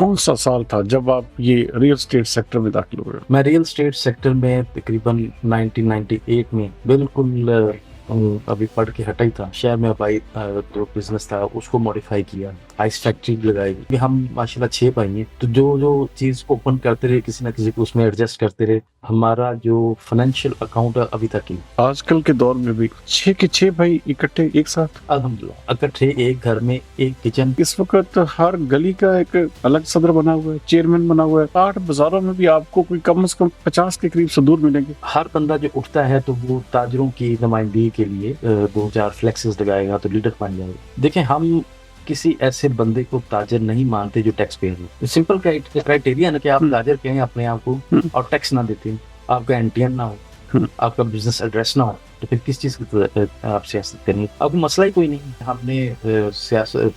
कौन सा साल था जब आप ये रियल एस्टेट सेक्टर में दाखिल हुए? मैं रियल एस्टेट सेक्टर में तकरीबन 1998 में बिल्कुल अभी पढ़ के हटा ही था। शहर में भाई जो बिजनेस था उसको मॉडिफाई किया, आइस फैक्ट्री लगाई। अभी हम माशाल्लाह 6 भाई हैं, तो जो जो चीज ओपन करते रहे किसी ना किसी को उसमें एडजस्ट करते रहे। हमारा जो फाइनेंशियल अकाउंट है अभी तक ही आजकल के दौर में भी 6 के 6 भाई इकट्ठे एक साथ, अल्हम्दुलिल्लाह इकट्ठे एक घर में एक किचन। इस वक्त हर गली का एक अलग सदर बना हुआ है, चेयरमैन बना हुआ है। 8 बाजारों में भी आपको कोई कम से कम 50 के करीब सदूर मिलेंगे। हर बंदा जो उठता है तो वो ताजरों की नुमाइंदगी के लिए 2-4 फ्लेक्सेस लगाएगा तो लीडर बन जाएगा। देखें, हम किसी ऐसे बंदे को ताजर नहीं मानते जो टैक्स पेयर हो। सिंपल क्राइटेरिया है कि आप ताजर कहें अपने आप को और टैक्स ना देते हो, आपका एनटीएन ना हो, आपका बिजनेस एड्रेस ना हो, तो फिर किस चीज की आप सियासत करनी? अब मसला ही कोई नहीं। हमने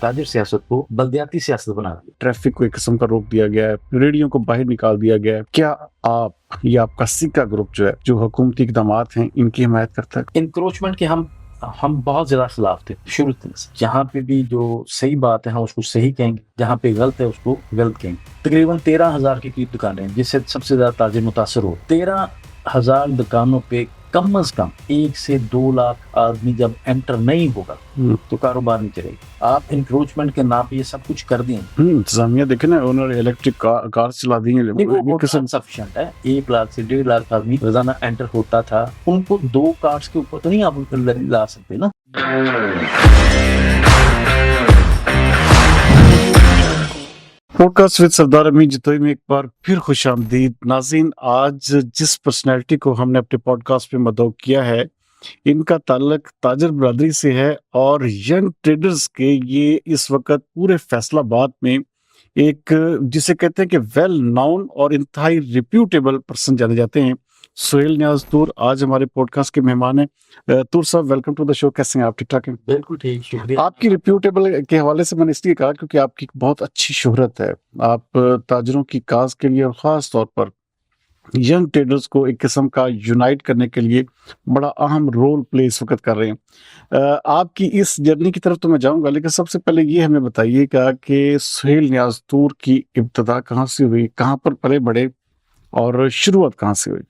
ताजर सियासत को बल्दियाती सियासत बना दिया। ट्रैफिक को एक किस्म का रोक दिया गया है, रेडियो को बाहर निकाल दिया गया है। क्या आप या आपका सिक्का ग्रुप जो है, जो हुकूमती इक़दामात हैं, इनकी हिमायत करता है? इंक्रोचमेंट के हम बहुत ज्यादा खिलाफ थे शुरू से। जहाँ पे भी जो सही बात है हम उसको सही कहेंगे, जहाँ पे गलत है उसको गलत कहेंगे। तकरीबन 13,000 के करीब दुकानें हैं जिससे सबसे ज्यादा ताजिर मुतासर हो। 13,000 दुकानों पे कम से कम 1 से 2 लाख आदमी जब एंटर नहीं होगा तो कारोबार नहीं चलेगा। आप इंक्रोचमेंट के नाम पे ये सब कुछ कर दें। इंतजामिया देखे ना, उन्होंने इलेक्ट्रिक कार चला दी है। वो सफिशिएंट है। 1 लाख से 1.5 लाख आदमी रोजाना एंटर होता था, उनको 2 कार्स के ऊपर तो नहीं आप ला सकते ना। पॉडकास्ट विद सरदार अमीन जितोई में एक बार फिर खुशामदीद नाज़रीन। आज जिस पर्सनैलिटी को हमने अपने पॉडकास्ट पे मदऊ किया है, इनका ताल्लुक ताजर बरादरी से है और यंग ट्रेडर्स के ये इस वक्त पूरे फैसलाबाद में एक जिसे कहते हैं कि वेल नाउन और इंतहाई रिप्यूटेबल पर्सन जाने जाते हैं। सुहेल न्याज तूर आज हमारे पॉडकास्ट के मेहमान हैं। तूर साहब, वेलकम टू द शो। कैसे हैं आप? ठीक ठाक हैं? बिल्कुल ठीक, शुक्रिया। आपकी रिप्यूटेबल के हवाले से मैंने इसलिए कहा क्योंकि आपकी बहुत अच्छी शोहरत है। आप ताजरों की काज के लिए और ख़ास तौर पर यंग ट्रेडर्स को एक किस्म का यूनाइट करने के लिए बड़ा अहम रोल प्ले इस वक्त कर रहे हैं। आपकी इस जर्नी की तरफ तो मैं जाऊंगा, लेकिन सबसे पहले ये हमें बताइएगा कि सुहेल न्याज तूर की इब्तिदा कहाँ से हुई, कहाँ पर पले बढ़े और शुरुआत कहाँ से हुई?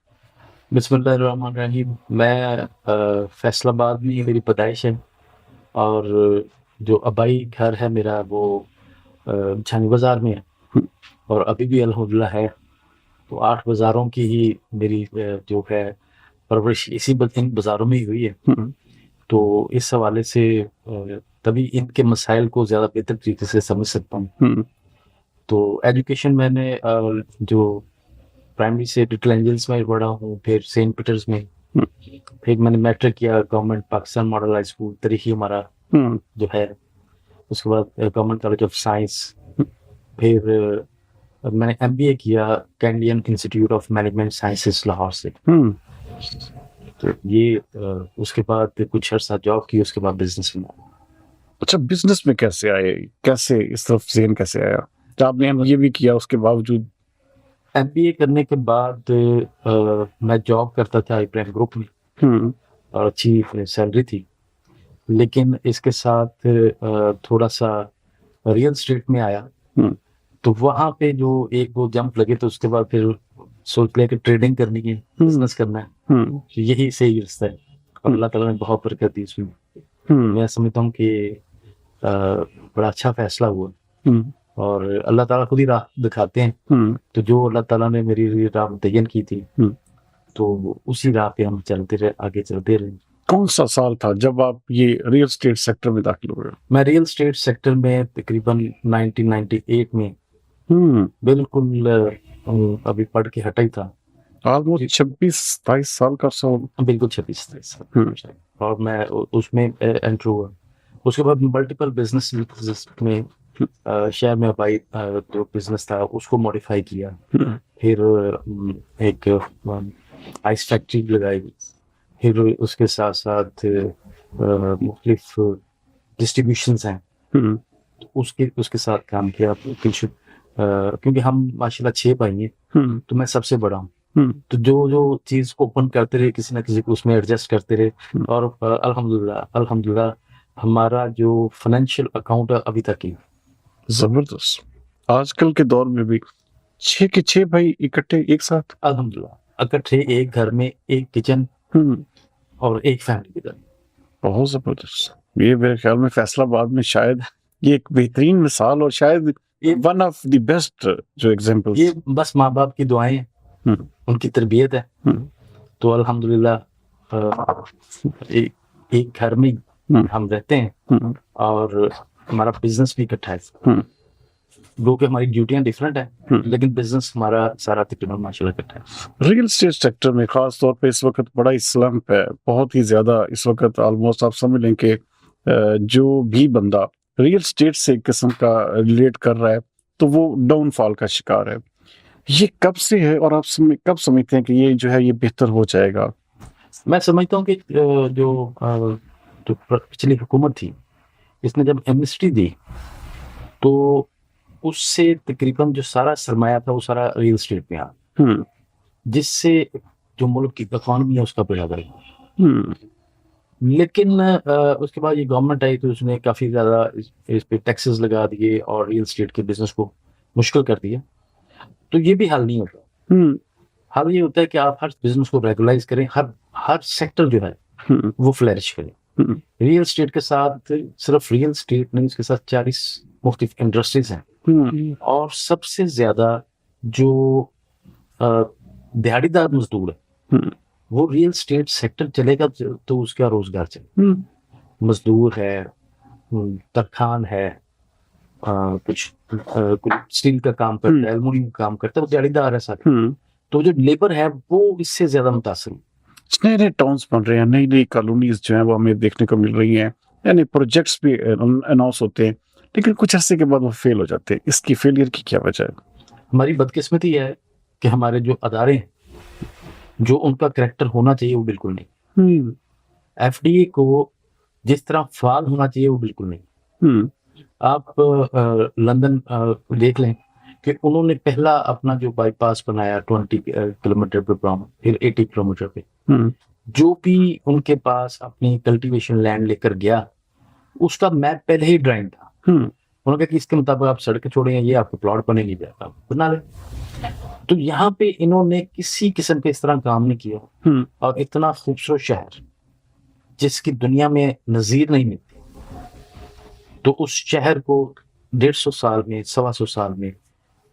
बिस्मिल्लाहिर्रहमानिर्रहीम। मैं फैसलाबाद में मेरी पैदाइश है और जो आबाई घर है मेरा वो झानी बाजार में है और अभी भी अल्हम्दुलिल्लाह है। तो 8 बाजारों की ही मेरी जो है परवरिश इसी इन बाजारों में ही हुई है। तो इस हवाले से तभी इनके मसाइल को ज़्यादा बेहतर तरीके से समझ सकता हूँ। तो एजुकेशन मैंने जो प्राइमरी से लिटिल एंजल्स में पढ़ा हूँ, फिर सेंट पीटर्स में, फिर मैंने मैट्रिक किया government Pakistan model high school तरीखी हमारा जो है। उसके बाद गवर्नमेंट कॉलेज ऑफ साइंस, फिर मैंने एमबीए किया Canadian institute of management sciences Lahore से। तो ये उसके बाद कुछ अर्सा जॉब की, उसके बाद बिजनेस में। अच्छा, बिजनेस में कैसे आए? कैसे इस तरफ ज़हन कैसे आया? आपने एमबीए भी किया, उसके बावजूद? एमबीए करने के बाद मैं जॉब करता था इब्राहिम ग्रुप में और अच्छी सैलरी थी, लेकिन इसके साथ थोड़ा सा रियल एस्टेट में आया। तो वहाँ पे जो एक वो जंप लगे तो उसके बाद फिर सोच लिया कि ट्रेडिंग करनी है, बिजनेस करना है। तो यही सही रास्ता है और अल्लाह ताला ने बहुत बरकत दी इसमें। मैं समझता हूँ कि बड़ा अच्छा फैसला हुआ और अल्लाह ताला खुद ही राह दिखाते हैं। तो जो अल्लाह ताला ने मेरी राह मुतय्यन की थी तो उसी राह पे हम चलते रहे, आगे चलते रहे। कौन सा साल था जब आप ये रियल एस्टेट सेक्टर में दाखिल हुए? मैं रियल एस्टेट सेक्टर में तकरीबन 1998 में बिल्कुल अभी पढ़ के हटा ही था। ऑलमोस्ट 26-27 साल का अर्सा। बिल्कुल 26-27 साल और मैं उसमें एंटर हुआ। उसके बाद मल्टीपल बिजनेस में शहर में भाई जो बिजनेस था उसको मॉडिफाई किया। फिर एक आइस फैक्ट्री लगाई, फिर उसके साथ साथ मुख्तलिफ डिस्ट्रीब्यूशंस हैं उसके साथ काम किया। क्योंकि हम माशाल्लाह 6 भाई हैं तो मैं सबसे बड़ा हूँ। तो जो जो चीज ओपन करते रहे किसी ना किसी को उसमें एडजस्ट करते रहे और अल्हम्दुलिल्लाह हमारा जो फाइनेंशियल अकाउंट है अभी तक ही। जबरदस्त। आजकल के दौर में भी 6 के 6 भाई इकट्ठे एक साथ। अल्हम्दुलिल्लाह इकट्ठे एक घर में एक किचन हुँ, और एक फैमिली की तरह। बहुत ज़बरदस्त। ये मेरे ख्याल में फैसलाबाद में शायद ये एक बेहतरीन मिसाल और शायद ये वन ऑफ द बेस्ट जो एग्ज़ाम्पल्स। ये बस माँ-बाप की दुआएँ हैं, हुँ, उनकी तरबियत है। हुँ, तो अल्हम्दुलिल्लाह एक एक घर में हुँ, हम रहते हैं हुँ, और हमारा बिज़नेस भी इकट्ठा है। हुँ, दो कि हमारी ड्यूटियाँ डिफरेंट हैं, हुँ। लेकिन बिज़नेस हमारा सारा तकरीबन माशाल्लाह इकट्ठा है। रियल एस्टेट सेक्टर में ख़ास तौर पे इस वक़्त बड़ा ही स्लंप है। बहुत ही ज़्यादा इस वक़्त ऑलमोस्ट आप समझ लें कि जो भी बंदा रियल एस्टेट से एक किस्म का रिलेट कर रहा है, तो वो डाउनफॉल का शिकार है। ये कब से है और आप कब समझते हैं कि ये जो है ये बेहतर हो जाएगा? मैं समझता हूँ कि जो पिछली हुकूमत थी, इसने जब एमनेस्टी दी, तो उससे तकरीबन जो सारा सरमाया था, वो सारा रियल एस्टेट में आ, हुँ, जिससे जो मुल्क की इकॉनमी है, उसका बेड़ा गर्क हुआ। हुँ, लेकिन उसके बाद ये गवर्नमेंट आई, तो उसने काफ़ी ज़्यादा इस पे टैक्सेस लगा दिए और रियल एस्टेट के बिज़नेस को मुश्किल कर दिया। तो ये भी हल नहीं होता। हुँ, हल ये होता है कि आप हर बिज़नेस को रेगुलाइज़ करें, हर हर सेक्टर जो है, हुँ, वो फ्लरिश करे। हुँ, रियल एस्टेट के साथ सिर्फ रियल एस्टेट नहीं, उसके साथ 40 मुख्तलिफ इंडस्ट्रीज़ हैं हुँ, और सबसे ज़्यादा जो अ, दिहाड़ीदार मज़दूर है, हुँ, वो रियल एस्टेट सेक्टर चलेगा तो उसका रोज़गार चलेगा। हुँ, मज़दूर है, तरखान है, कुछ स्टील का काम हुँ, करता है, एल्युमीनियम का काम करता है, वो दिहाड़ीदार है सारे। हुँ। तो जो लेबर है, वो इससे ज़्यादा मुतासिर है। नए-नए टाउन्स बन रहे हैं, नई-नई कॉलोनीज़ जो हैं वो हमें देखने को मिल रही हैं। यानी प्रोजेक्ट्स भी अनाउंस होते हैं, लेकिन कुछ अरसे के बाद वो फेल हो जाते हैं। इसकी फेलियर की क्या वजह है? हमारी बदकिस्मती है कि हमारे जो अदारे हैं, जो उनका करैक्टर होना चाहिए, वो बिल्कुल नहीं। हुँ, एफडीए को जिस तरह फ़ाल होना चाहिए, वो बिल्कुल नहीं। हुँ, आप लंदन देख लें कि उन्होंने पहला अपना जो बाईपास बनाया 20 किलोमीटर पे फिर 80 किलोमीटर पे। हुँ, जो भी उनके पास अपनी कल्टीवेशन लैंड लेकर गया, उसका मैप पहले ही ड्राइंग था। हुँ, उन्होंने कहा कि इसके मुताबिक आप सड़कें छोड़ेंगे, ये आपके प्लॉट बनेंगे, ये आप बना लें। तो यहाँ पे इन्होंने किसी किस्म के इस तरह काम नहीं किया हुँ, और इतना खूबसूरत शहर, जिसकी दुनिया में नज़ीर नहीं मिलती, तो उस शहर को 150 साल में, 125 साल में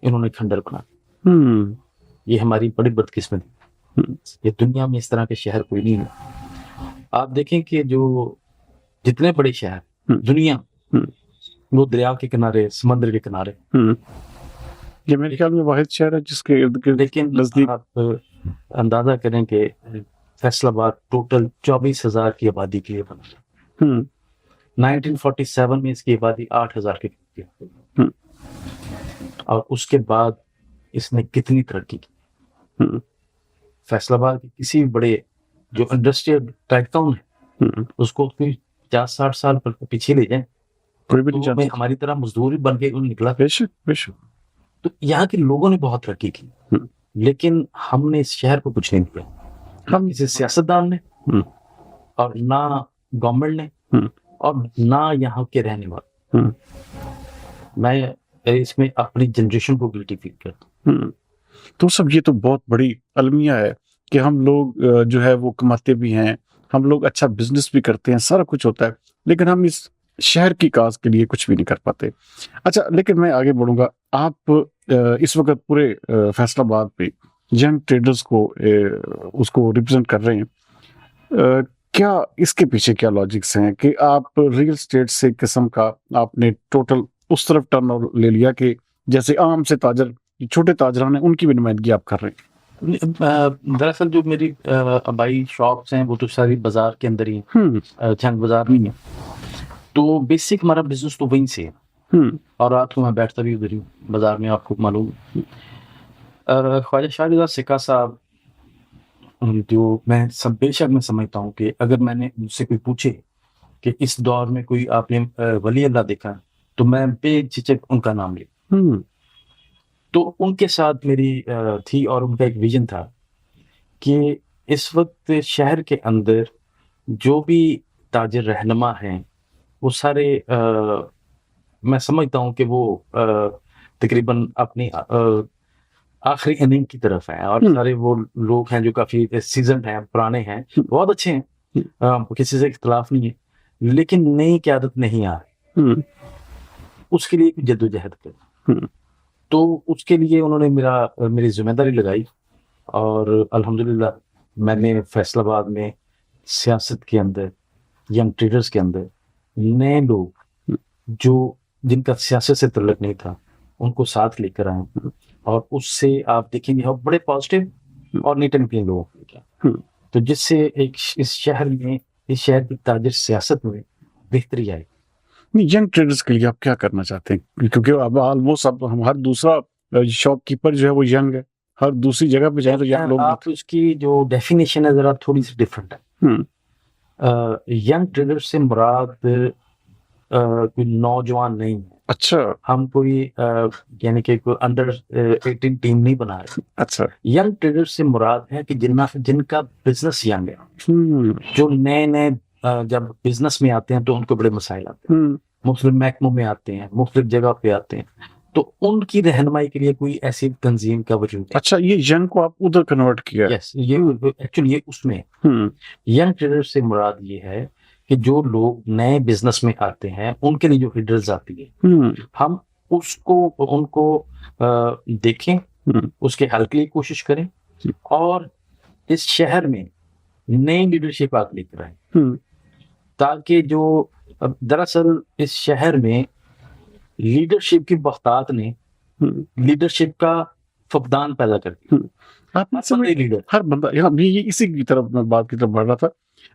इन्होंने खंडर बना दिया। हुँ, ये हमारी बड़ी बदकिस्मती है। हुँ, ये दुनिया में इस तरह के शहर कोई नहीं है। आप देखें कि जो जितने बड़े शहर हुँ, दुनिया, हुँ, वो दरिया के किनारे, समुद्र के किनारे। हुँ। ये मेरे ख्याल में वाहिद शहर है जिसके इर्द-गिर्द लेकिन नज़दीक। आप अंदाज़ा करें कि फैसलाबाद टोटल 24,000 की आबादी के लिए बना। हुँ, 1947 में इसकी आबादी 8,000 के करीब थी हुँ, और उसके बाद इसने कितनी तरक्की की। हुँ, फैसलाबाद के किसी भी बड़े जो इंडस्ट्रियल टाइकून है, हुँ। उसको फिर 50-60 साल पर पीछे ले जाएँ, कोई भी तो नहीं वो मैं जानता। हमारी तरह मज़दूर ही बन के निकला। बेशक, बेशक। तो यहाँ के लोगों ने बहुत तरक्की की, हुँ, लेकिन हमने इस शहर को कुछ नहीं दिया। ना हम किसी सियासतदान ने हुँ, और ना गवर्नमेंट ने हुँ, और ना यहाँ के रहने वाले। हुँ, मैं इसमें अपनी जनरेशन को गिल्टी फील करता हूँ। हुँ। तो सब ये तो बहुत बड़ी अलमिया है कि हम लोग जो है वो कमाते भी हैं, हम लोग अच्छा बिज़नेस भी करते हैं, सारा कुछ होता है, लेकिन हम इस शहर की काज़ के लिए कुछ भी नहीं कर पाते। अच्छा, लेकिन मैं आगे बढ़ूँगा। आप इस वक़्त पूरे फैसलाबाद पे यंग ट्रेडर्स को उसको रिप्रेज़ेंट कर रहे हैं। क्या इसके पीछे क्या लॉजिक्स हैं कि आप रियल एस्टेट से किस्म का आपने टोटल उस तरफ टर्नओवर ले लिया कि जैसे आम से ताजर, छोटे ताजरान हैं, उनकी भी नुमाइंदगी आप कर रहे हैं? दरअसल जो मेरी अबाई शॉप्स हैं, वो तो सारी बाज़ार के अंदर ही हैं, हुँ, चंद बाज़ार में ही है। तो बेसिक हमारा बिज़नेस तो वहीं से है हुँ, और रात को मैं बैठता भी उधर ही हूँ, बाज़ार में, आपको मालूम है। ख्वाजा शाहरियार सिक्का साहब, जो मैं सब बेशक मैं समझता हूँ कि अगर मैंने मुझसे कोई पूछे कि इस दौर में कोई आपने वली अल्लाह देखा है, तो मैं बेझिझक उनका नाम ले। हुँ, तो उनके साथ मेरी थी और उनका एक विज़न था कि इस वक़्त शहर के अंदर जो भी ताजिर रहनुमा हैं, वो सारे मैं समझता हूँ कि वो तकरीबन अपनी आखिरी इनिंग की तरफ हैं और सारे वो लोग हैं जो काफ़ी सीज़न्ड हैं, पुराने हैं, बहुत अच्छे हैं, किसी से इख्तिलाफ नहीं है, लेकिन नई क़यादत नहीं आ रही, उसके लिए एक जद्दोजहद करी। तो उसके लिए उन्होंने मेरी ज़िम्मेदारी लगाई और अल्हम्दुलिल्लाह मैंने फैसलाबाद में सियासत के अंदर, यंग ट्रेडर्स के अंदर नए लोग जिनका सियासत से तल्लुक़ नहीं था, उनको साथ लेकर आए और उससे आप देखेंगे हम बड़े पॉजिटिव और नीट एंड क्लीन लोगों को क्या, तो जिससे इस शहर की ताजर सियासत में बेहतरी आई। नहीं, यंग ट्रेडर्स के लिए आप क्या करना चाहते हैं? क्योंकि अब ऑलमोस्ट अब हम हर दूसरा शॉपकीपर जो है वो यंग है, हर दूसरी जगह पे जाए तो यंग लोग आप उसकी जो डेफिनेशन है ज़रा थोड़ी-सी डिफरेंट है। यंग ट्रेडर्स से मुराद कोई नौजवान नहीं है। अच्छा। हम कोई यानी कि कोई अंडर 18 टीम नहीं बना रहे। अच्छा। यंग ट्रेडर्स से मुराद है कि जिनका बिजनेस यंग है, जो नए जब बिजनेस में आते हैं तो उनको बड़े मसाइल आते हैं, मुख्तलिफ महकमों में आते हैं, मुख्तलिफ जगह पे आते हैं, तो उनकी रहनुमाई के लिए कोई ऐसी तंजीम का वजूद है। अच्छा, ये यंग को आप उधर कन्वर्ट किया? यस, ये एक्चुअली ये उसमें यंग ट्रेडर्स से मुराद ये है कि जो लोग नए बिजनेस में आते हैं उनके लिए जो हिडर्स आती है, हम उनको देखें, उसके हल के लिए कोशिश करें और इस शहर में नई लीडरशिप आके लेकर आए, ताकि जो दरअसल इस शहर में लीडरशिप की बख्तात ने लीडरशिप का फकदान पैदा कर दिया। आप लीडर हर बंदा यहाँ भी इसी की तरफ मैं बात की तरफ बढ़ रहा था।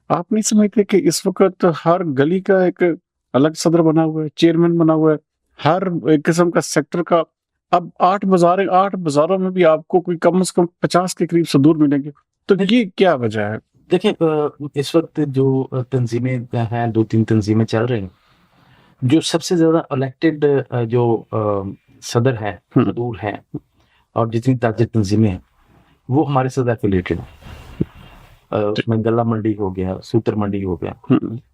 आप नहीं समझते कि इस वक्त हर गली का एक अलग सदर बना हुआ है, चेयरमैन बना हुआ है, हर एक किस्म का सेक्टर का। अब 8 बाजारों में भी आपको कोई कम से कम 50 के करीब सदूर मिलेंगे, तो ये क्या वजह है? देखिए, इस वक्त जो तंजीमें हैं, 2-3 तंजीमें चल रही हैं, जो सबसे ज्यादा इलेक्टेड जो सदर हैं, सदूर हैं और जितनी ताजिर तंजीमें हैं वो हमारे साथ एफिलिएटेड हैं। उसमें गला मंडी हो गया, सूतर मंडी हो गया,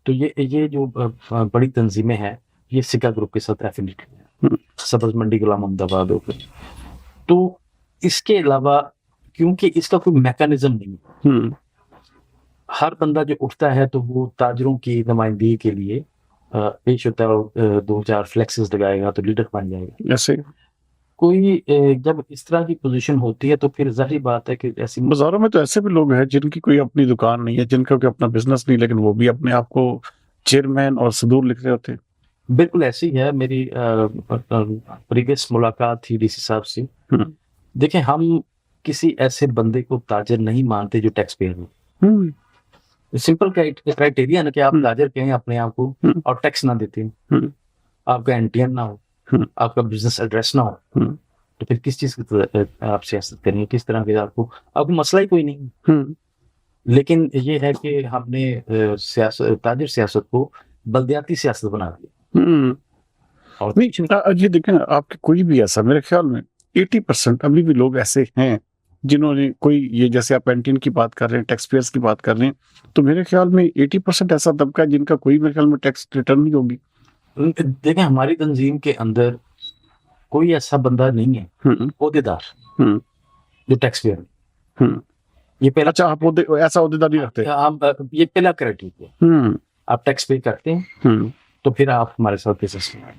तो ये जो बड़ी तंजीमें हैं ये सिका ग्रुप के साथ एफिलिएटेड हैं। सब्ज मंडी, गुलाम अहमदाबाद हो गया। तो इसके अलावा क्योंकि इसका कोई मैकेनिज्म नहीं है, हर बंदा जो उठता है तो वो ताजरों की नुमाइंदगी के लिए पेश होता है और 2-4 फ्लेक्सेस लगाएगा तो लीडर बन जाएगा। ऐसे कोई जब इस तरह की पोजीशन होती है तो फिर जाहिर बात है कि ऐसी बाजारों में तो ऐसे भी लोग हैं जिनकी कोई अपनी दुकान नहीं है, जिनका कोई अपना बिजनेस नहीं, लेकिन वो भी अपने आप को चेयरमैन और सदूर लिख रहे होते हैं। बिल्कुल ऐसी है। मेरी प्रीवियस मुलाकात थी डीसी साहब से। देखें, हम किसी ऐसे बंदे को ताजर नहीं मानते जो टैक्स पेयर हो। सिंपल क्राइटेरिया ना कि आप ताजर कहें अपने आप को और टैक्स ना देते हो, आपका एनटीएन ना हो, आपका बिजनेस एड्रेस ना हो, तो फिर किस चीज की आप सियासत करेंगे? किस तरह के आपको मसला ही कोई नहीं। लेकिन ये है कि हमने ताजर सियासत को बल्दियाती सियासत बना दिया। और नहीं, ये देखें, आपके कोई भी ऐसा, मेरे ख्याल में 80% अभी भी लोग ऐसे हैं जिन्होंने कोई, ये जैसे आप एंटीन की बात कर रहे हैं, टैक्स पेयर्स की बात कर रहे हैं, तो मेरे ख्याल में 80% ऐसा तबका है जिनका कोई मेरे ख्याल में टैक्स रिटर्न नहीं होगी। देखें, हमारी तंजीम के अंदर कोई ऐसा बंदा नहीं है ओहदेदार जो टैक्स पेयर। ये पहला, अच्छा, आप ऐसा ओहदेदार नहीं रखते? हम ये पहला क्राइटेरिया। आप टैक्स पे करते हैं तो फिर आप हमारे साथ बिजनेस में आए,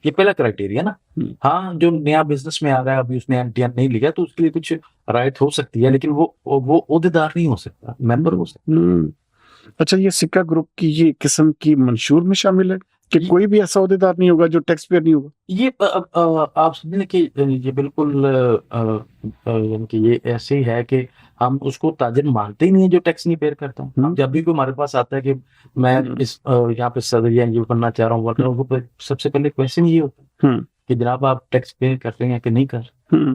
ये पहला क्राइटेरिया ना। हाँ, जो नया बिजनेस में आ रहा है, अभी उसने एनटीएन नहीं लिया तो उसके लिए कुछ राइट हो सकती है, लेकिन वो ओहदेदार नहीं हो सकता, मेंबर हो सकता। अच्छा, ये सिक्का ग्रुप की ये किस्म की मंशूर में शामिल है कि कोई भी ऐसा ओहदेदार नहीं होगा जो टैक्स पेयर नहीं होगा? ये आप समझें कि ये बिल्कुल यानी कि ये ऐसे ही है कि हम उसको ताजिर मानते ही नहीं है जो टैक्स नहीं पेयर करता। जब भी कोई हमारे पास आता है कि मैं इस यहाँ पे सदर या ये बनना चाह रहा हूँ, वो सबसे पहले क्वेश्चन ये होता है कि जनाब आप टैक्स पे कर रहे हैं कि नहीं कर रहे।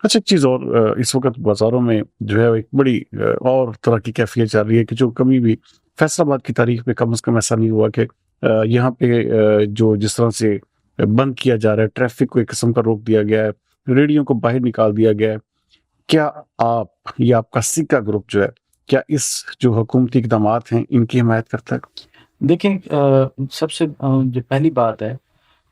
अच्छा, एक चीज और, इस वक्त बाजारों में जो है एक बड़ी और तरह की कैफियत चल रही है कि जो कभी भी फैसलाबाद की तारीख में कम से कम ऐसा नहीं हुआ कि यहाँ पे जो जिस तरह से बंद किया जा रहा है, ट्रैफिक को एक किस्म का रोक दिया गया है, रेडियो को बाहर निकाल दिया गया है। क्या आप या आपका सिक्का ग्रुप जो है, क्या इस जो हुकूमती इक़दामात हैं इनकी हिमायत करता है? देखें, सबसे जो पहली बात है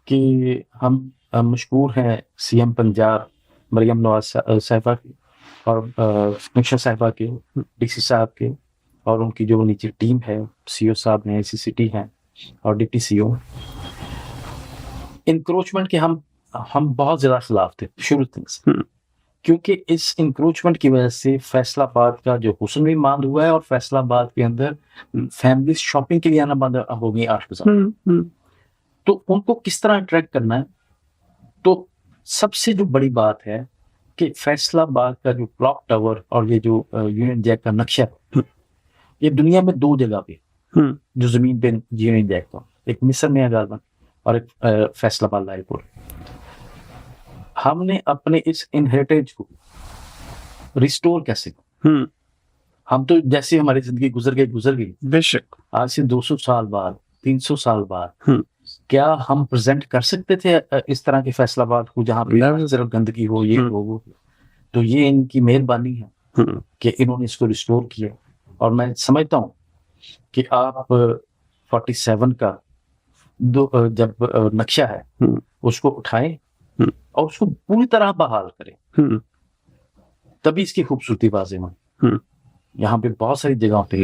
कि हम मशहूर हैं सीएम पंजाब मरियम नवाज साहिबा के और नक्शा साहिबा के, डीसी साहब के, और उनकी जो नीचे टीम है, सीओ साहब हैं, सीसीटी हैं और डिप्टी सीओ। इंक्रोचमेंट के हम बहुत ज्यादा खिलाफ थे शुरू से, क्योंकि इस इंक्रोचमेंट की वजह से फैसलाबाद का जो हुस्न भी मांद हुआ है और फैसलाबाद के अंदर फैमिली शॉपिंग के लिए आना बंद हो गई 8 बाजार। तो उनको किस तरह अट्रैक्ट करना है? तो सबसे जो बड़ी बात है कि फैसलाबाद का जो क्लॉक टावर और ये जो यूनियन जैक का नक्शा है, ये दुनिया में 2 जगह पे जो जमीन पे यूनियन जैक का, एक मिस्र में है गालबन और एक फैसलाबाद लालपुर। हमने अपने इस इनहेरिटेज को रिस्टोर कैसे? हम तो जैसे हमारी जिंदगी गुजर गई बेशक आज से 200 साल बाद, 300 साल बाद, क्या हम प्रेजेंट कर सकते थे इस तरह के फैसलाबाद को जहाँ पे सिर्फ गंदगी हो, ये हो वो? तो ये इनकी मेहरबानी है कि इन्होंने इसको रिस्टोर किया। और मैं समझता हूँ कि आप 47 का जब नक्शा है उसको उठाएं और उसको पूरी तरह बहाल करें, तभी इसकी खूबसूरती वाज़ेह हो। यहाँ पे बहुत सारी जगहों पे,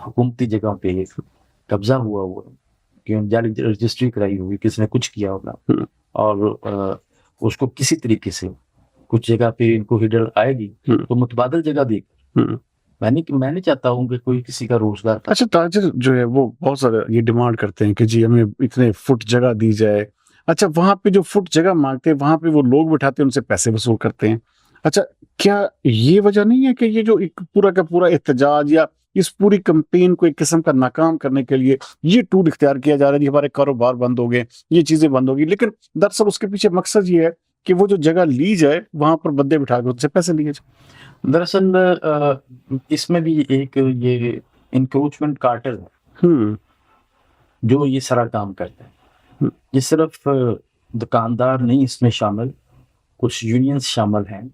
हुकूमती जगहों पे कब्जा हुआ कि जाली रजिस्ट्री कराई हुई, किसी ने कुछ किया होगा और उसको किसी तरीके से कुछ जगह पे इनको हिडल आएगी तो मुतबादल जगह देकर मैं नहीं चाहता हूँ कि कोई किसी का रोजगार। अच्छा, ताजिर जो है वो बहुत सारे ये डिमांड करते हैं कि जी हमें इतने फुट जगह दी जाए। अच्छा, वहां पे जो फुट जगह मांगते हैं वहां पे वो लोग बिठाते हैं, उनसे पैसे वसूल करते हैं। अच्छा, क्या ये वजह नहीं है कि ये जो एक पूरा का पूरा एहतजाज या इस पूरी कैंपेन को एक किस्म का नाकाम करने के लिए ये टूल इख्तियार किया जा रहा है जी हमारे कारोबार बंद हो गए, ये चीजें बंद होगी, लेकिन दरअसल उसके पीछे मकसद ये है कि वो जो जगह ली जाए वहां पर बंदे बिठा के उनसे पैसे लिए जाए। दरअसल इसमें भी एक ये इंक्रोचमेंट कार्टेल है जो ये सारा काम करता है। ये सिर्फ दुकानदार नहीं इसमें शामिल, कुछ यूनियंस शामिल हैं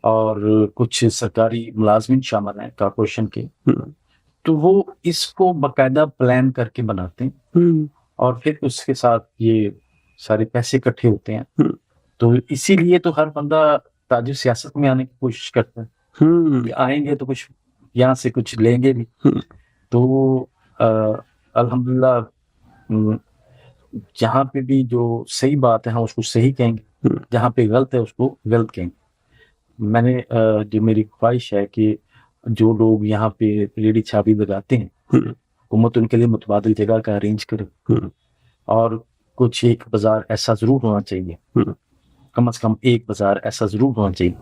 और कुछ सरकारी मुलाजमिन शामिल हैं कॉर्पोरेशन के। तो वो इसको बाकायदा प्लान करके बनाते हैं और फिर उसके साथ ये सारे पैसे इकट्ठे होते हैं। तो इसीलिए तो हर बंदा ताजिर सियासत में आने की कोशिश करता है कि आएंगे तो कुछ यहाँ से कुछ लेंगे भी। तो अल्हम्दुलिल्लाह जहाँ पे भी जो सही बात है हम उसको सही कहेंगे, जहाँ पे गलत है उसको गलत कहेंगे। मैंने जो मेरी ख्वाहिश है कि जो लोग यहाँ पे रेडी छाबी लगाते हैं, हुकूमत उनके लिए मुतबादिल जगह का अरेंज करे और कुछ एक बाजार ऐसा जरूर होना चाहिए, कम से कम एक बाजार ऐसा जरूर होना चाहिए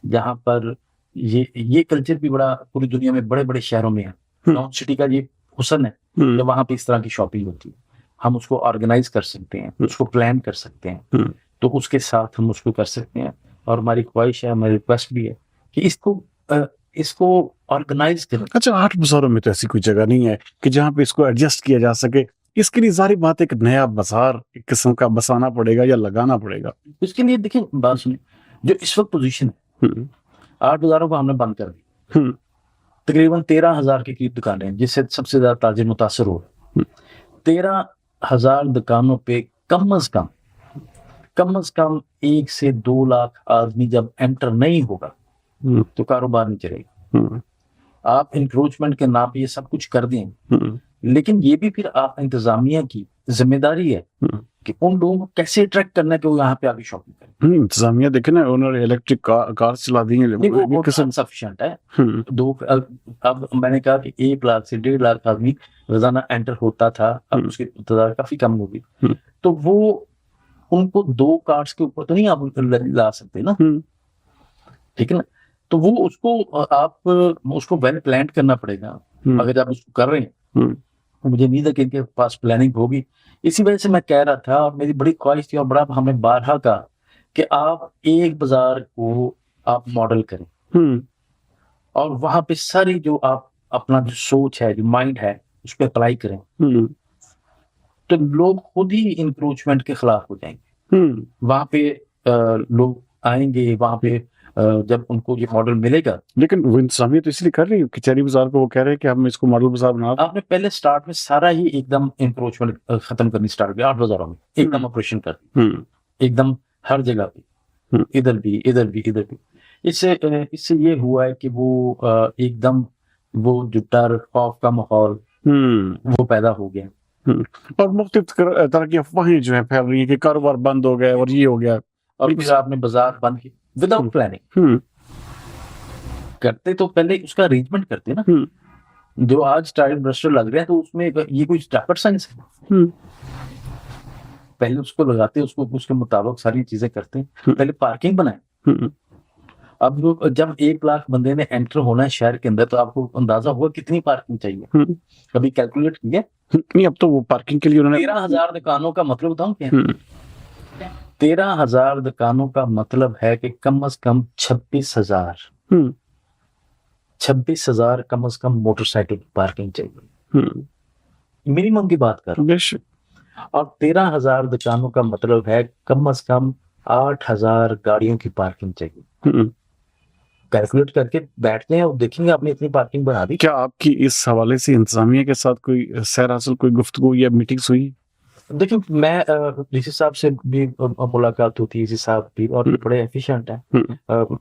जहाँ पर ये कल्चर भी बड़ा पूरी दुनिया में बड़े बड़े शहरों में है। नॉर्थ सिटी का ये हुस्न है कि वहाँ पे इस तरह की शॉपिंग होती है। हम उसको ऑर्गेनाइज कर सकते हैं, उसको प्लान कर सकते हैं, तो उसके साथ हम उसको कर सकते हैं। और हमारी ख्वाहिश है, हमारी रिक्वेस्ट भी है कि इसको ऑर्गेनाइज करें। अच्छा, 8 बाजारों में तो ऐसी कोई जगह नहीं है कि जहाँ पे इसको एडजस्ट किया जा सके। इसके लिए जारी बात एक नया बाजार एक किस्म का बसाना पड़ेगा या लगाना पड़ेगा। इसके लिए देखिए, बात सुनिए, जो इस वक्त पोजीशन है 8 बाजारों को हमने बंद कर दी। तकरीबन 13,000 के करीब दुकानें हैं जिससे सबसे ज्यादा ताजिर मुतासर हो। 13,000 दुकानों पे कम अज कम 1 से 2 लाख आदमी जब एंटर नहीं होगा तो कारोबार नहीं चलेगा। आप इंक्रोचमेंट के नाम पे ये सब कुछ कर दें, लेकिन ये भी फिर आप इंतजामिया की जिम्मेदारी है कि उन लोगों को कैसे अट्रैक्ट करना है कि वो यहाँ पे आके शॉपिंग करें। इंतजामिया देखे ना, उन्होंने इलेक्ट्रिक कार चला दी है, वो सफिशिएंट है। अब मैंने कहा कि 1 लाख से 1.5 लाख आदमी रोजाना एंटर होता था, अब उसकी तादाद काफी कम होगी। तो वो उनको 2 कार्स के ऊपर तो नहीं आप ला सकते ना, ठीक है ना। तो वो उसको वेल प्लान करना पड़ेगा। अगर आप उसको कर रहे हैं तो मुझे उम्मीद है कि इनके पास प्लानिंग होगी। इसी वजह से मैं कह रहा था और मेरी बड़ी ख्वाहिश थी और बड़ा हमें बारहा का कि आप एक बाजार को आप मॉडल करें और वहां पे सारी जो आप अपना जो सोच है, जो माइंड है, उस पर अप्लाई करें तो लोग खुद ही इंक्रोचमेंट के खिलाफ हो जाएंगे। वहां पे लोग आएंगे, वहां पे जब उनको ये मॉडल मिलेगा। लेकिन वो इंतजामिया तो इसलिए कर रही है कचहरी बाजार को, वो कह रहे हैं कि हम इसको मॉडल बाजार बना। आपने पहले स्टार्ट में सारा ही एकदम इंक्रोचमेंट खत्म करनी स्टार्ट किया, 8 बाजारों में एकदम ऑपरेशन कर एकदम हर जगह पे, हम्म। इधर भी इधर भी इधर भी। इससे ये हुआ है कि वो एकदम वो जो डर खौफ का माहौल वो पैदा हो गया। और मुख्तलिफ तरह की अफवाहें जो है फैल रही हैं कि कारोबार बंद हो गया और ये हो गया। और फिर आपने बाजार बंद किए विदाउट प्लानिंग। हम्म करते तो पहले उसका अरेंजमेंट करते ना। जो आज टायर ब्रस्टर लग रहे हैं तो उसमें ये कोई रॉकेट साइंस है। पहले उसको लगाते, उसको उसके मुताबिक सारी चीजें करते हैं। पहले पार्किंग बनाए। अब जब 1 लाख बंदे ने एंटर होना है शहर के अंदर, तो आपको अंदाजा होगा कितनी पार्किंग चाहिए। कभी कैलकुलेट किया? नहीं, अब तो वो पार्किंग के लिए उन्होंने 13,000 दुकानों का मतलब बताऊं क्या? 13,000 दुकानों का मतलब है कि कम से कम 26,000 26,000 कम से कम मोटरसाइकिल की पार्किंग चाहिए। मिनिमम की बात कर रहा हूं। और 13,000 दुकानों का मतलब है कम से कम 8,000 गाड़ियों की पार्किंग चाहिए। कैलकुलेट करके बैठते हैं और देखेंगे आपने इतनी पार्किंग बढ़ा दी। क्या आपकी इस हवाले से इंतजामिया के साथ कोई सैर हासिल, कोई गुफ्तगू या मीटिंग्स हुई? देखिए, मैं डीसी साहब से भी मुलाकात होती है, डीसी साहब भी, और ये बड़े एफिशिएंट हैं।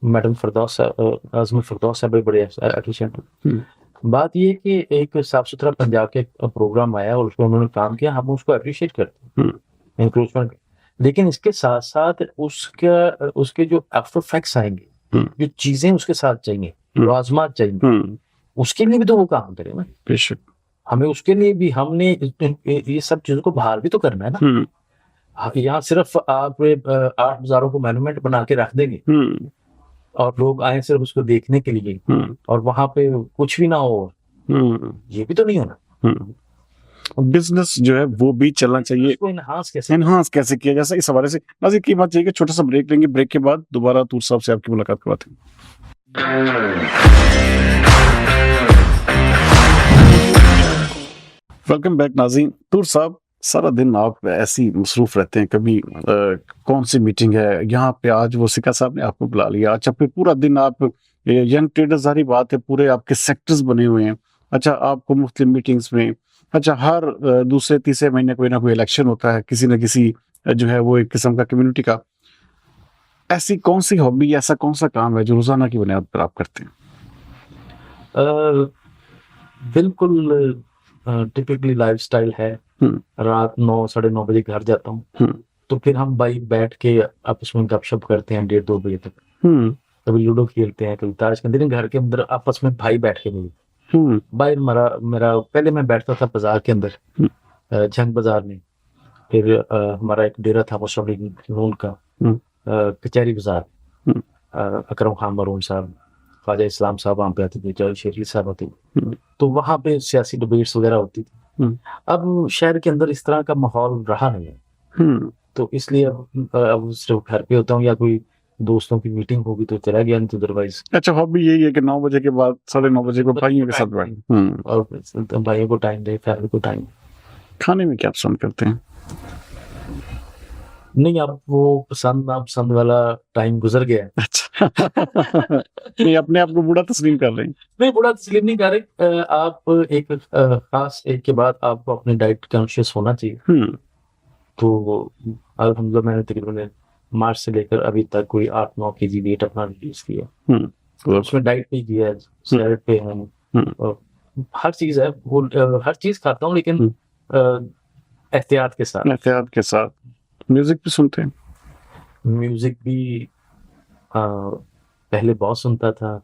मैडम फिरदौस आजमी फिरदौस साहब भी बड़े एफिशिएंट हैं। बात ये है कि एक साफ सुथरा पंजाब के प्रोग्राम आया और उसमें उन्होंने काम किया, हम उसको अप्रिशिएट करते हैं, इंक्रोचमेंट। लेकिन इसके साथ साथ उसके जो आफ्टर इफेक्ट्स आएंगे, जो चीजें उसके साथ चाहिए, लाजमात चाहिए, उसके लिए भी तो वो काम करे ना। बेशक। हमें उसके लिए भी हमने ये सब चीजों को बहाल भी तो करना है ना। यहाँ सिर्फ आप 8 बाजारों को मॉन्यूमेंट बना के रख देंगे और लोग आए सिर्फ उसको देखने के लिए, और वहां पे कुछ भी ना हो, ये भी तो नहीं होना। बिजनेस जो है वो भी चलना चाहिए। उसको एनहांस कैसे किया जाए, इस हवाले से नाज़िर की बात चाहिए कि छोटा सा ब्रेक लेंगे। ब्रेक के बाद दोबारा तूर साहब से आपकी मुलाकात करवाते हैं। वेलकम बैक नाज़रीन। तूर साहब, सारा दिन आप ऐसी मसरूफ रहते हैं, कभी कौन सी मीटिंग है यहाँ पे, आज वो सिका साहब ने आपको बुला लिया। अच्छा, फिर पूरा दिन आप यंग ट्रेडर्स, सारी बात है, पूरे आपके सेक्टर्स बने हुए हैं। अच्छा, आपको मुख्तलिफ मीटिंग्स में, अच्छा, हर दूसरे तीसरे महीने कोई ना कोई इलेक्शन होता है, किसी न किसी जो है वो एक किस्म का कम्युनिटी का। ऐसी कौन सी हॉबी, ऐसा कौन सा काम है जो रोजाना की बुनियाद पर आप करते हैं? बिल्कुल टिपिकली लाइफस्टाइल है। रात 9 साढ़े 9 बजे घर जाता हूँ, तो फिर हम भाई बैठ के आपस में गपशप करते हैं 1:30-2 बजे तक। कभी लूडो खेलते हैं, कभी ताश खेलते हैं। घर के अंदर आपस में भाई बैठ के मिले। भाई मेरा पहले मैं बैठता था बाजार के अंदर, जंग बाजार में। फिर हमारा एक डेरा था मुस्लिम नून का, कचहरी बाजार। अकरम खान मरून साहब, ख्वाजा इस्लाम साहब वहाँ पे आते थे, जय शेरली साहब आते थे, तो वहाँ पे सियासी डिबेट्स वगैरह होती थी। अब शहर के अंदर इस तरह का माहौल रहा नहीं है, तो इसलिए अब सिर्फ घर पे होता हूँ, या कोई दोस्तों की मीटिंग होगी तो चला गया, नहीं तो अदरवाइज। अच्छा, हॉबी यही है कि 9 बजे के बाद 9:30 बजे को भाइयों के साथ बैठ और भाइयों को टाइम दे, फैमिली को टाइम। खाने में क्या पसंद करते हैं? नहीं, अब वो पसंद नापसंद वाला टाइम गुजर गया है। अच्छा। नहीं, अपने आप को बूढ़ा तस्लीम कर रहे हैं? नहीं, बूढ़ा तस्लीम नहीं कर रहे। आप एक खास एज के बाद आपको अपनी डाइट कॉन्शियस होना चाहिए। तो अल्हम्दुलिल्लाह मैंने तकरीबन मार्च से लेकर अभी तक कोई 8-9 केजी वेट अपना रिड्यूस किया। तो उसमें डाइट पे किया है, सैलेड पे है, हर चीज है, वो हर चीज खाता हूँ, लेकिन एहतियात के साथ। एहतियात के साथ। म्यूजिक भी सुनते हैं? म्यूजिक भी पहले बहुत सुनता था।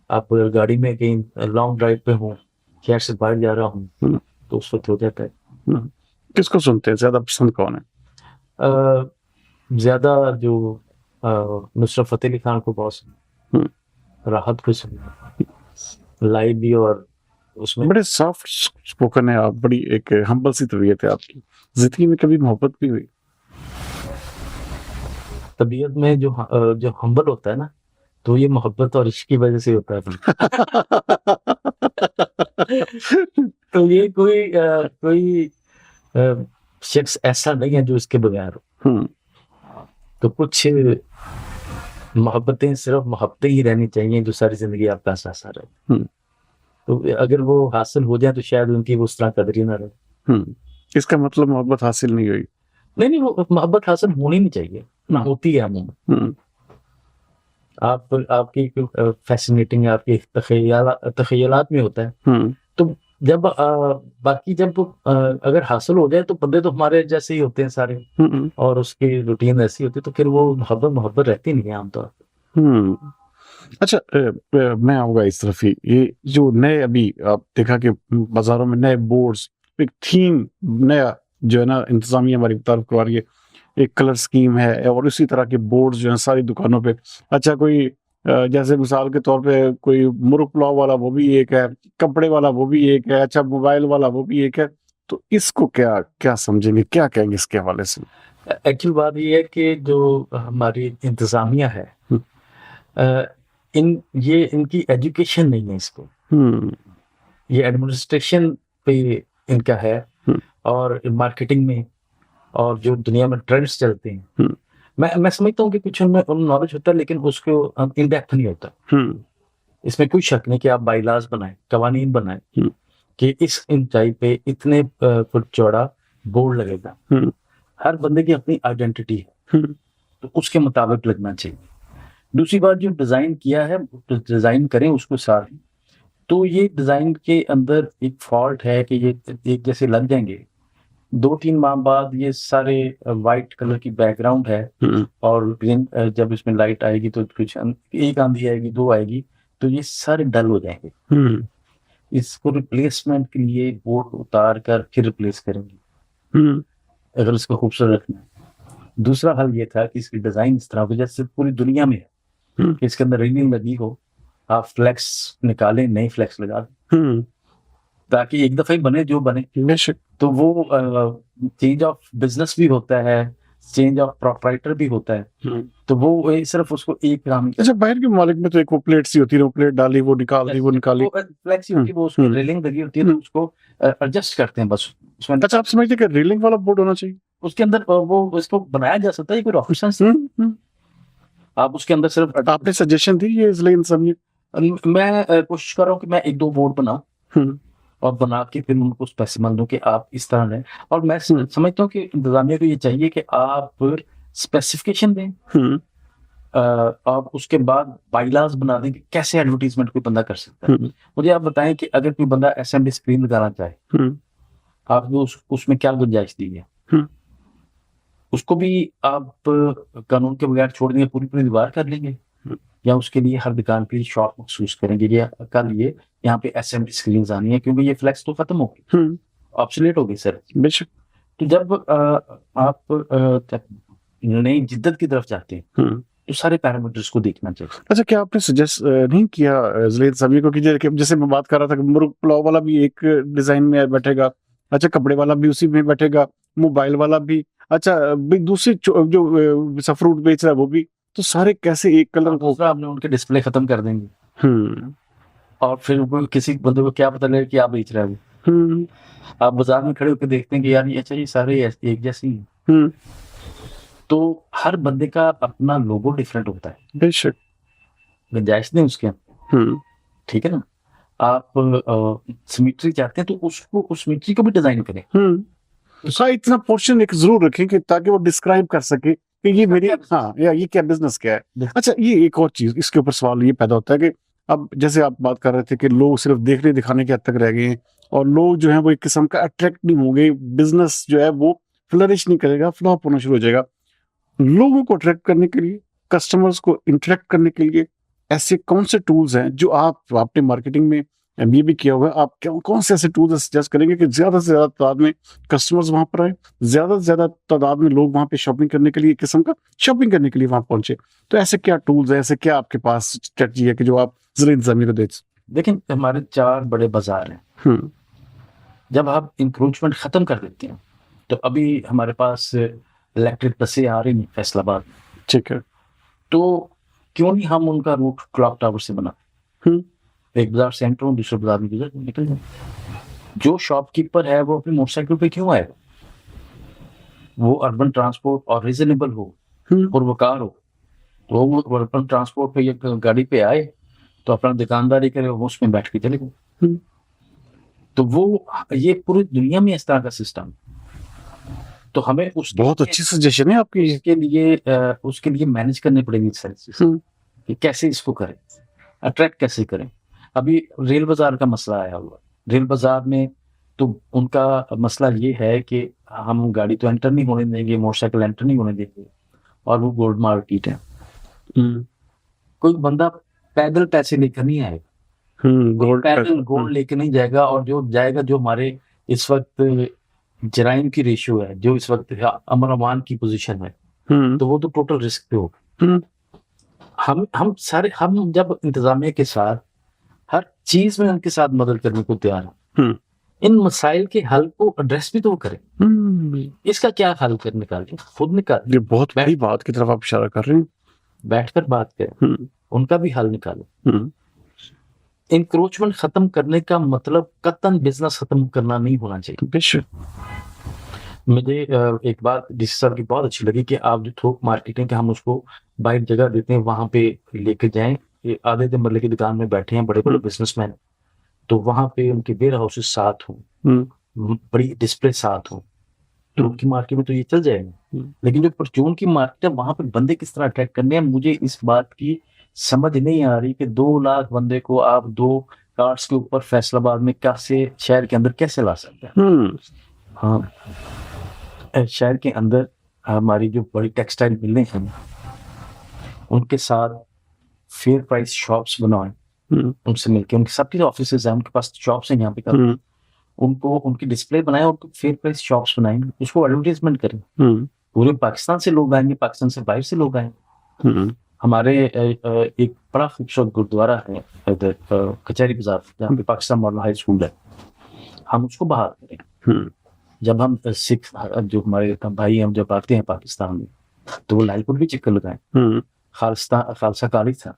आप गाड़ी में कहीं लॉन्ग ड्राइव पे हूँ, शहर से बाहर जा रहा हूँ, तो उस वक्त हो जाता है। किसको सुनते हैं? ज्यादा पसंद कौन है? ज्यादा जो नुसरत फतेह अली खान को बहुत, राहत को लाइव भी, और उसमें बड़े सॉफ्ट स्पोकन है आप, बड़ी एक हम्बल सी तबीयत है आपकी। जिंदगी में कभी मोहब्बत भी हुई? तबीयत में जो हम्बल होता है ना, तो ये मोहब्बत और इश्क की वजह से होता है। तो ये कोई शख्स ऐसा नहीं है जो इसके बगैर हो। तो कुछ मोहब्बतें सिर्फ मोहब्बतें ही रहनी चाहिए जो सारी जिंदगी आपका साथ रहे। तो अगर वो हासिल हो जाए तो शायद उनकी उस तरह कदर ही ना रहे। इसका मतलब मोहब्बत हासिल नहीं हुई? नहीं, वो मोहब्बत हासिल होनी नहीं चाहिए, ना। होती है अमूमन। हम्म, आपकी फैसिनेटिंग है, आपके तख़य्युलात में होता है। हम्म, तो जब बाकी जब अगर हासिल हो जाए तो बंदे तो हमारे जैसे ही होते हैं सारे, हम्म, और उसकी रूटीन ऐसी होती है, तो फिर वो मोहब्बत रहती नहीं है आमतौर पे। हम्म। अच्छा, मैं आऊंगा इस तरफ ही। ये जो नए अभी आप देखा कि बाजारों में नए बोर्ड्स, एक थीम नया जो है ना, इंतजामिया हमारी तरफ करवा रही है, एक कलर स्कीम है और इसी तरह के बोर्ड्स जो हैं सारी दुकानों पे। अच्छा, कोई जैसे मिसाल के तौर पे कोई मुर्ग पुलाव वाला वो भी एक है, कपड़े वाला वो भी एक है, अच्छा मोबाइल वाला वो भी एक है। तो इसको क्या क्या समझेंगे, क्या कहेंगे इसके हवाले से? एक्चुअल बात ये है कि जो हमारी इंतज़ामिया है, हम्म, अ, ये इनकी एजुकेशन नहीं है इसको, हम्म, ये एडमिनिस्ट्रेशन पे इनका है, हम्म, और मार्केटिंग में, और जो दुनिया में ट्रेंड्स चलते हैं। हम्म, मैं समझता हूँ कि कुछ उनमें नॉलेज होता है, लेकिन उसको इन डेप्थ नहीं होता। हम्म, इसमें कोई शक नहीं कि आप बायलॉज बनाएं, कवानीन बनाएं हम्म, कि इस ऊंचाई पे इतने फुट चौड़ा बोर्ड लगेगा। हम्म, हर बंदे की अपनी आइडेंटिटी है, हम्म, तो उसके मुताबिक लगना चाहिए। दूसरी बात, जो डिजाइन किया है तो डिजाइन करें उसको साथ ही। तो ये डिजाइन के अंदर एक फॉल्ट है कि ये एक जैसे लग जाएंगे, 2-3 माह बाद ये सारे वाइट कलर की बैकग्राउंड है, हम्म, और ग्रीन, जब इसमें लाइट आएगी तो कुछ एक आंधी आएगी, 2 आएगी, तो ये सारे डल हो जाएंगे। हम्म, इसको रिप्लेसमेंट के लिए बोर्ड उतार कर फिर रिप्लेस करेंगे, हम्म, अगर इसको खूबसूरत रखना है। दूसरा हल ये था कि इसकी डिजाइन इस तरह हो जैसे पूरी दुनिया में है, हम्म, कि इसके अंदर रेलिंग लगी हो, आप फ्लेक्स निकालें, नई फ्लेक्स लगा दें, हम्म, ताकि एक दफा ही बने जो बने। बेशक। तो वो चेंज ऑफ बिजनेस भी होता है, चेंज ऑफ प्रोप्राइटर भी होता है। हम्म। तो वो सिर्फ उसको एक काम अच्छा, बाहर के ममालिक में तो एक वो प्लेट सी होती है, वो प्लेट डाली, वो निकाल दी, वो निकाली। वो फ्लेक्सी हम्म, होती है, वो उसकी हम्म, रेलिंग लगी होती है, तो उसको एडजस्ट करते हैं बस उसमें। अच्छा, आप समझते हैं कि रेलिंग वाला बोर्ड होना चाहिए? उसके अंदर वो इसको बनाया जा सकता है, कोई रॉकेट साइंस। हम्म, हम्म। आप उसके अंदर सिर्फ आपने सजेशन दी ये इसलिए इन सब में? मैं कोशिश कर रहा हूँ कि मैं 1-2 बोर्ड बनाऊं, हम्म, और बना के फिर उनको स्पेसिफिक दूं कि आप इस तरह लें। और मैं हम्म, समझता हूँ कि इंतजामिया को ये चाहिए कि आप स्पेसिफिकेशन दें, हम्म, आप उसके बाद बाइलाज बना दें कि कैसे एडवर्टीजमेंट कोई बंदा कर सकता है। हम्म, मुझे आप बताएं कि अगर कोई बंदा एसएमडी स्क्रीन लगाना चाहे, हम्म, आपको उसमें क्या गुंजाइश दी है? हम्म, उसको भी आप कानून के बगैर छोड़ देंगे, पूरी पूरी दीवार कर लेंगे, या उसके लिए हर दुकान के लिए शॉप मखसूस करेंगे, या कल ये यहाँ पे एसएमडी स्क्रीन आनी है, क्योंकि ये फ्लेक्स तो खत्म हो गई, हम्म, ऑब्सोलेट हो गई सर। बेशक। तो जब आप जब नई जिद्दत की तरफ जाते हैं, हम्म। तो सारे पैरामीटर्स को देखना चाहिए। अच्छा, क्या आपने सजेस्ट नहीं किया ज़ुलैद साहब को कि जैसे मैं बात कर रहा था कि मुर्ग पुलाव वाला भी एक डिजाइन में बैठेगा, अच्छा कपड़े वाला भी उसी में बैठेगा, मोबाइल वाला भी, अच्छा भी दूसरी जो फ्रूट बेच रहा है वो भी, तो सारे कैसे एक कलर और हो? दूसरा, हमने उनके डिस्प्ले खत्म कर देंगे, हम्म, और फिर वो किसी बंदे को क्या पता लगे कि आप बेच रहे हैं। हम्म, आप बाजार में खड़े होकर देखते हैं कि यार ये अच्छा, ये सारे एक जैसे ही हैं। हम्म, तो हर बंदे का अपना लोगो डिफरेंट होता है, बेशक। गुंजाइश नहीं उसके अंदर, हम्म, ठीक है ना? आप सिमेट्री चाहते हैं तो उसको, उस सिमेट्री को भी डिजाइन करें। हाँ, इतना पोर्शन एक जरूर रखें कि ताकि वो डिस्क्राइब कर सके कि ये मेरी, क्या business? हाँ, या ये क्या बिजनेस क्या है। Business। अच्छा, ये एक और चीज इसके ऊपर सवाल ये पैदा होता है कि अब जैसे आप बात कर रहे थे कि लोग सिर्फ देखने दिखाने के हद तक रह गए हैं, और लोग जो है वो एक किस्म का अट्रैक्ट नहीं होंगे, बिजनेस जो है वो फ्लरिश नहीं करेगा, फ्लॉप होना शुरू हो जाएगा। लोगों को अट्रैक्ट करने के लिए, कस्टमर्स को इंटरेक्ट करने के लिए ऐसे कौन से टूल्स हैं जो आपने मार्केटिंग में एमबीए भी किया होगा, आप कौन से ऐसे टूल्स सजेस्ट करेंगे कि ज्यादा से ज्यादा तादाद में कस्टमर्स वहां पर आए, ज्यादा से ज्यादा तादाद में लोग वहां पे शॉपिंग करने के लिए, एक किस्म का शॉपिंग करने के लिए वहां पहुंचे? तो ऐसे क्या टूल्स हैं, ऐसे क्या आपके पास स्ट्रेटजी है कि जो आप ज़रा इंतजामिया को दे? देखिए, हमारे 4 बड़े बाजार हैं। हम्म, जब आप इंक्रोचमेंट खत्म कर देते हैं, तो अभी हमारे पास इलेक्ट्रिक बसें आ रही हैं फैसलाबाद में, ठीक है। तो क्यों नहीं हम उनका रूट क्लॉक टावर से बना, हम्म, एक बाजार से एंटर हो, दूसरे बाजार में गुजर निकल जाए। जो शॉपकीपर है वो अपनी मोटरसाइकिल पे क्यों आएगा? वो अर्बन ट्रांसपोर्ट और रीजनेबल हो, हम्म, पुरवकार हो, तो वो अर्बन ट्रांसपोर्ट पे या गाड़ी पे आए, तो अपना दुकानदारी करे, वो उसमें बैठ के चले गए। हम्म, तो वो, ये पूरी दुनिया में इस तरह का सिस्टम। तो हमें बहुत अच्छी सजेशन है आपकी। उसके लिए मैनेज करनी पड़ेगी सारी चीज़ें कि कैसे इसको करें, अट्रैक्ट कैसे करें। अभी रेल बाज़ार का मसला आया हुआ है। रेल बाज़ार में तो उनका मसला ये है कि हम गाड़ी तो एंटर नहीं होने देंगे, मोटरसाइकिल एंटर नहीं होने देंगे और वो गोल्ड मार्केट है। कोई बंदा पैदल पैसे लेकर नहीं आएगा, कोई गोल्ड पैदल गोल्ड लेके नहीं जाएगा, और जो जाएगा, जो हमारे इस वक्त जराइम की रेशियो है, जो इस वक्त अमन अमान की पोजीशन है, तो वो तो टोटल रिस्क पे होगा। हम जब इंतजामिया के साथ हर चीज में उनके साथ मदद करने को तैयार हैं, इन मसाइल के हल को एड्रेस भी तो वो करें। इसका क्या हल कर निकालें, खुद निकालें। ये बहुत बड़ी बात की तरफ आप इशारा कर रहे हैं। बैठकर बात करें, उनका भी हल निकालें। इंक्रोचमेंट खत्म करने का मतलब कतन बिजनेस खत्म करना नहीं होना चाहिए। बेशक। मुझे एक बात डीसी साहब की बहुत अच्छी लगी कि आप जो थोक मार्केटिंग के हम उसको बाइक जगह देते हैं, वहां पे लेके जाएं। ये आधे दिन मरले की दुकान में बैठे हैं बड़े बड़े बिजनेसमैन, तो वहां पे उनके वेयर हाउसेस साथ हों, बड़ी डिस्प्ले साथ हो, तो उनकी मार्केट में तो ये चल जाएगा। लेकिन जो परचून की मार्केट है, वहां पे बंदे किस तरह अट्रैक्ट करने हैं, मुझे इस बात की समझ नहीं आ रही कि 2 लाख बंदे को आप 2 कार्ड्स के ऊपर फैसलाबाद में कैसे, शहर के अंदर कैसे ला सकते हैं। हाँ, शहर के अंदर हमारी जो बड़ी टेक्सटाइल मिलें हैं, उनके साथ फेयर प्राइस शॉप्स बनवाएं, उनसे मिलके, उनके सबके ऑफिस हैं, उनके पास शॉप्स हैं यहाँ पे काफी, उनको उनकी डिस्प्ले बनाएं और फेयर प्राइस शॉप्स बनाएं, उसको एडवर्टाइजमेंट करें। पूरे पाकिस्तान से लोग आएंगे, पाकिस्तान से बाहर से लोग आएंगे। हमारे एक बड़ा खूबसूरत गुरुद्वारा है इधर कचहरी बाजार, जहाँ पे पाकिस्तान मॉडल हाई स्कूल है, हम उसको बहाल करें। जब हम सिख जो हमारे भाई हैं जब आते हैं पाकिस्तान में, तो वो लालपुर भी चक्कर लगाएं। खालसा कॉलेज था,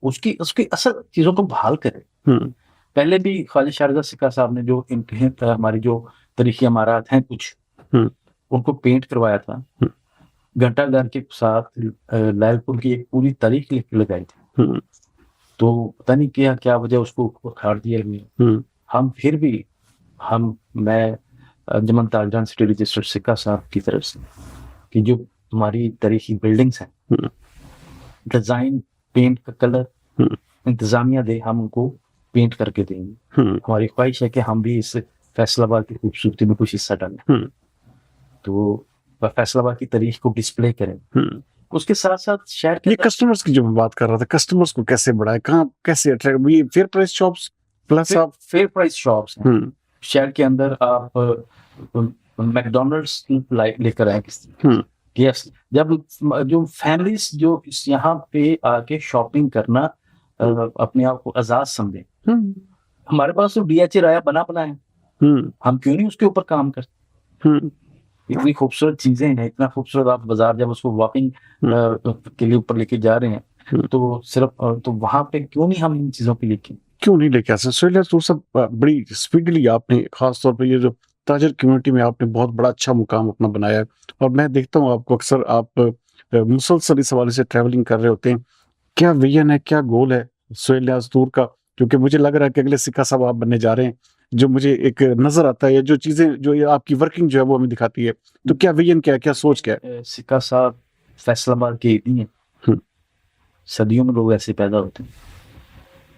उसकी असल चीजों को बहाल करें। पहले भी ख्वाजा शारदा सिक्का साहब ने जो हमारी जो तारीखी इमारत हैं कुछ, उनको पेंट करवाया था। घंटाघर के साथ लालपुर की एक पूरी तारीख लिख के लगाई थी, तो पता नहीं क्या वजह उसको उखाड़ दिया गया। हम फिर भी मैं अंजुमन ताजदान सिटी रजिस्टर्ड सिक्का साहब की तरफ से कि जो हमारी तारीखी बिल्डिंग्स हैं, डिजाइन, पेंट का कलर इंतजामिया दे, हम उनको पेंट करके देंगे। हमारी ख्वाहिश है कि हम भी इस फैसलाबाद की खूबसूरती में कुछ हिस्सा डालें, तो फैसलाबाद की तारीख को डिस्प्ले करें। उसके साथ साथ शहर के कस्टमर्स की जो मैं बात कर रहा था, कस्टमर्स को कैसे बढ़ाए, कहाँ कैसे अट्रैक्ट, ये फेयर प्राइस शॉप्स प्लस आप फेयर प्राइस शॉप्स हैं शहर के अंदर। आप मैकडोनल्ड्स लेकर आए यस, जब जो फैमिलीज जो यहाँ पे आके शॉपिंग करना अपने आप को आजाद समझे। हमारे पास तो डीएचए राया बना है, हम क्यों नहीं उसके ऊपर काम करते। इतनी खूबसूरत चीजें हैं, इतना खूबसूरत आप बाजार जब उसको वॉकिंग के लिए ऊपर लेके जा रहे हैं, तो सिर्फ तो वहां पे क्यों नहीं हम इन चीजों पे क्यों नहीं लेके आ सकते। तो सब बड़ी स्पीडली आपने, खासतौर पर ये जो ताजर कम्युनिटी में आपने बहुत बड़ा अच्छा मुकाम अपना बनाया है, और मैं देखता हूँ आपको अक्सर, आप मुसलसल इस हवाले से ट्रैवलिंग कर रहे होते हैं। क्या विजन है, क्या गोल है सुहेल नियाज़ नूर का? क्योंकि मुझे लग रहा है कि अगले सिक्का साहब आप बनने जा रहे हैं, जो मुझे एक नजर आता है, जो चीजें जो आपकी वर्किंग जो है वो हमें दिखाती है। तो क्या विजन, क्या सोच, क्या है? सिक्का साहब फैसलाबाद के ही हैं, सदियों में लोग ऐसे पैदा होते हैं।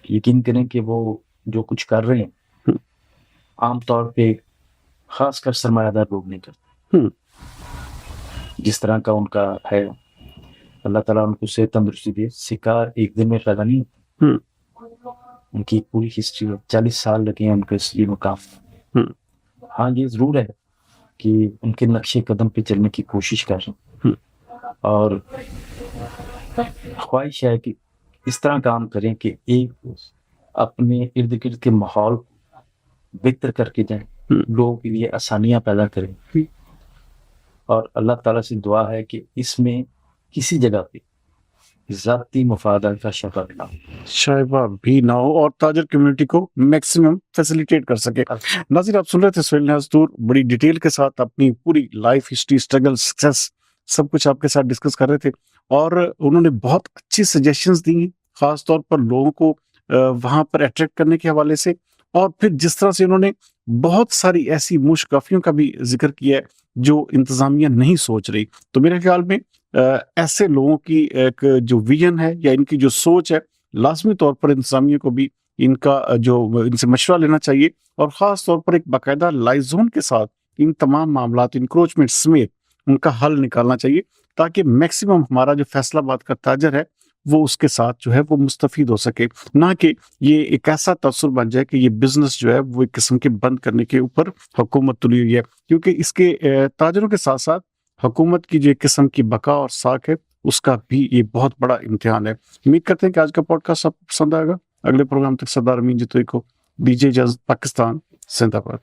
यकीन करें कि वो जो कुछ कर रहे हैं आमतौर पे खासकर सरमायादार लोग नहीं करते। जिस तरह का उनका है, अल्लाह ताला उनको सेहत तंदुरुस्ती दे। सिक्का एक दिन में पैदा नहीं होता, उनकी पूरी हिस्ट्री है, 40 साल लगे हैं उनके ये मुकाम। हाँ, ये जरूर है कि उनके नक्शे कदम पे चलने की कोशिश कर रहे हैं, और ख्वाहिश है कि इस तरह काम करें कि एक अपने इर्द गिर्द के माहौल बेहतर करके जाएं, लोगों के लिए आसानियां पैदा करें, और अल्लाह ताला से दुआ है कि इसमें किसी जगह पे ज़ाती मुफादात का शायबा भी ना हो, और ताजर कम्युनिटी को मैक्सिमम फैसिलिटेट कर सके। नाज़रीन, आप सुन रहे थे सुहेल नियाज़ नूर बड़ी डिटेल के साथ अपनी पूरी लाइफ हिस्ट्री, स्ट्रगल, सक्सेस सब कुछ आपके साथ डिस्कस कर रहे थे, और उन्होंने बहुत अच्छी सजेशंस दी, खास तौर पर लोगों को वहां पर अट्रैक्ट करने के हवाले से, और फिर जिस तरह से उन्होंने बहुत सारी ऐसी मुश्किलों का भी जिक्र किया है जो इंतजामिया नहीं सोच रही। तो मेरे ख्याल में ऐसे लोगों की एक जो विजन है या इनकी जो सोच है, लाजमी तौर पर इंतजामिया को भी इनका जो इनसे मशवरा लेना चाहिए और ख़ास तौर पर एक बाकायदा लाइजोन के साथ इन तमाम मामलात इंक्रोचमेंट समेत उनका हल निकालना चाहिए, ताकि मैक्सिमम हमारा जो फैसलाबाद का ताजर है वो उसके साथ जो है वो मुस्तफीद हो सके, ना कि ये एक ऐसा तसव्वुर बन जाए कि ये बिजनेस जो है वो एक किस्म के बंद करने के ऊपर हुकूमत तुली हुई है। क्योंकि इसके ताजरों के साथ साथ हुकूमत की जो एक किस्म की बका और साख है, उसका भी ये बहुत बड़ा इम्तिहान है। उम्मीद करते हैं कि आज का पॉडकास्ट आपको पसंद आएगा। अगले प्रोग्राम तक सरदार अमीन जितोई को दीजिए इजाजत। पाकिस्तान जिंदाबाद।